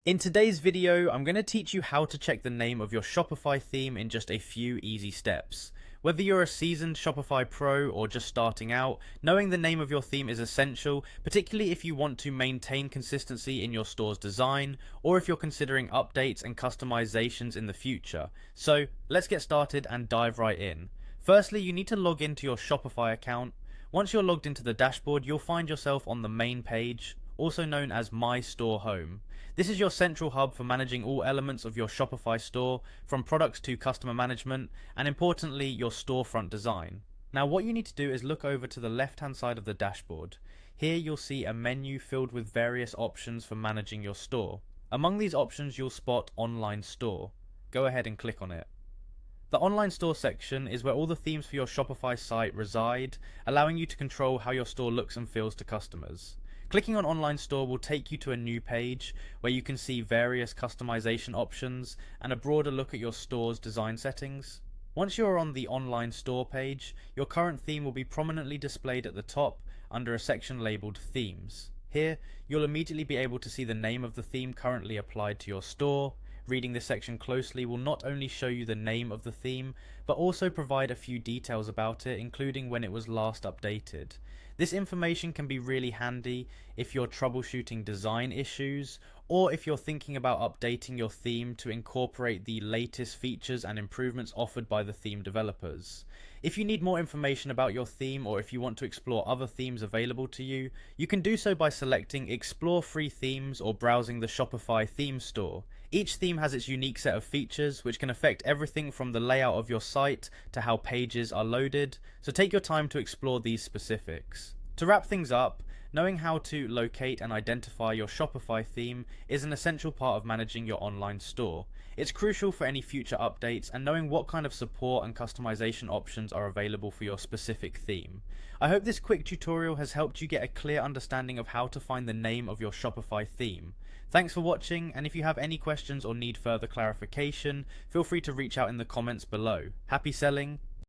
In today's video, I'm going to teach you how to check the name of your Shopify theme in just a few easy steps. Whether you're a seasoned Shopify pro or just starting out, knowing the name of your theme is essential, particularly if you want to maintain consistency in your store's design, or if you're considering updates and customizations in the future. So let's get started and dive right in. Firstly, you need to log into your Shopify account. Once you're logged into the dashboard, you'll find yourself on the main page, also known as My Store Home. This is your central hub for managing all elements of your Shopify store, from products to customer management, and importantly, your storefront design. Now, what you need to do is look over to the left-hand side of the dashboard. Here you'll see a menu filled with various options for managing your store. Among these options, you'll spot Online Store. Go ahead and click on it. The online store section is where all the themes for your Shopify site reside, allowing you to control how your store looks and feels to customers. Clicking on Online Store will take you to a new page where you can see various customization options and a broader look at your store's design settings. Once you are on the Online Store page, your current theme will be prominently displayed at the top under a section labeled Themes. Here, you'll immediately be able to see the name of the theme currently applied to your store. Reading this section closely will not only show you the name of the theme, but also provide a few details about it, including when it was last updated. This information can be really handy if you're troubleshooting design issues, or if you're thinking about updating your theme to incorporate the latest features and improvements offered by the theme developers. If you need more information about your theme, or if you want to explore other themes available to you, you can do so by selecting Explore Free Themes or browsing the Shopify theme store. Each theme has its unique set of features, which can affect everything from the layout of your site to how pages are loaded, so take your time to explore these specifics. To wrap things up, knowing how to locate and identify your Shopify theme is an essential part of managing your online store. It's crucial for any future updates and knowing what kind of support and customization options are available for your specific theme. I hope this quick tutorial has helped you get a clear understanding of how to find the name of your Shopify theme. Thanks for watching, and if you have any questions or need further clarification, feel free to reach out in the comments below. Happy selling!